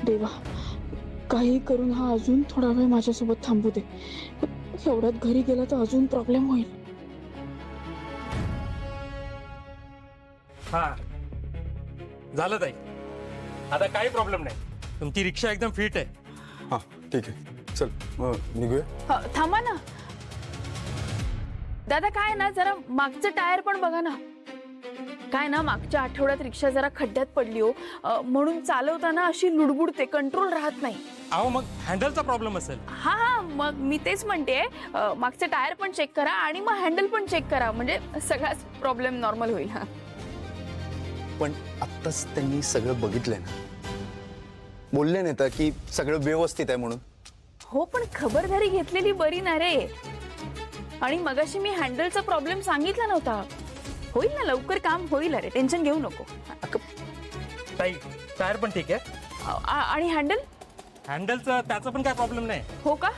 देवा, काही करून हा अजून थोडा वेळ माझ्यासोबत थांबू दे. एवढ्यात घरी गेला तर अजून प्रॉब्लेम होईल. हा झालं ताई, आता काही प्रॉब्लेम नाही. तुमची रिक्षा एकदम फिट आहे. हां ठीक आहे, चल मग निघूया. थांबा ना दादा, काय ना जरा मागचं टायर पण बघा ना. काय ना मागच्या आठवड्यात रिक्षा जरा खड्ड्यात पडली हो, म्हणून चालवताना अशी लुडबुडते, कंट्रोल राहत नाही. अहो मग हँडलचा प्रॉब्लेम असेल. हा हा, मग मी तेच म्हणते, मागचं टायर पण चेक करा आणि मग हँडल पण चेक करा, म्हणजे सगळाच प्रॉब्लेम नॉर्मल होईल. हा पण आत्ताच त्यांनी सगळं बघितलंय ना, बोलले नाही तर की सगळं व्यवस्थित आहे म्हणून. हो, पण खबरदारी घेतलेली बरी ना रे. आणि मगाशी मी हँडलचा प्रॉब्लेम सांगितला नव्हता. होईल ना, लवकर काम होईल. अरे टेन्शन घेऊ नको. ताई टायर पण ठीक आहे. आणि हँडल? हँडलचं त्याचा पण काय प्रॉब्लेम नाही. हो का?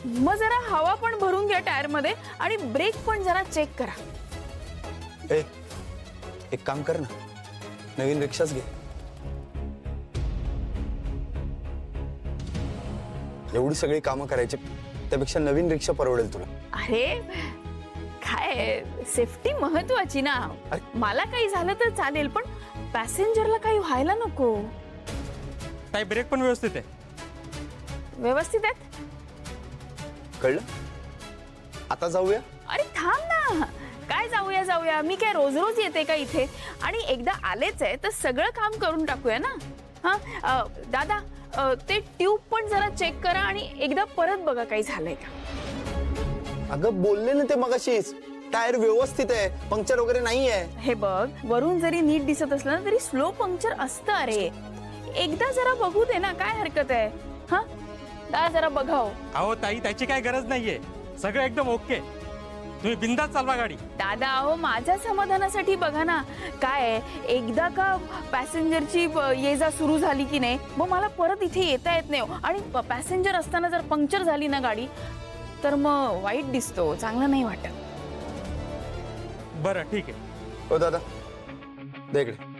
मग जरा हवा पण भरून घ्या टायर मध्ये आणि ब्रेक पण जरा चेक करा. एक काम कर ना, नवीन रिक्षाच घे. एवढी सगळी कामं करायची त्यापेक्षा नवीन रिक्षा परवडेल तुला. अरे काय, सेफ्टी महत्वाची ना. मला काही झालं तर चालेल, पण पॅसेंजरला काही व्हायला नको. ताई ब्रेक पण व्यवस्थित आहे. व्यवस्थित आहेत? कळलं? आता जाऊया. अरे थांब ना. काय जाऊया जाऊया, मी काय रोज रोज येते का इथे? आणि एकदा आलेच आहे तर सगळं काम करून टाकूया ना. हा दादा, ते ट्यूब पण जरा चेक करा आणि एकदा परत बघा काही झालंय का. अगं बोलले ना ते मगाशीच, टायर व्यवस्थित आहे, पंक्चर वगैरे नाही आहे. हे बघ, वरून जरी नीट दिसत असलं ना तरी स्लो पंक्चर असतं. अरे एकदा जरा बघू दे ना, काय हरकत आहे. हा दादा जरा बघाव. अहो ताई त्याची काय गरज नाहीये, सगळं एकदम ओके. तुम्ही बिंदास चालवा गाडी. दादा अहो, माझ्या समाधानासाठी बघा ना. काय एकदा का पॅसेंजरची ये जा सुरू झाली की नाही, मग मला परत इथे येता येत नाही. आणि पॅसेंजर असताना जर पंक्चर झाली ना गाडी, तर मग वाईट दिसतो, चांगलं नाही वाटत. बरं ठीक आहे. हो दादा, दे इकडे.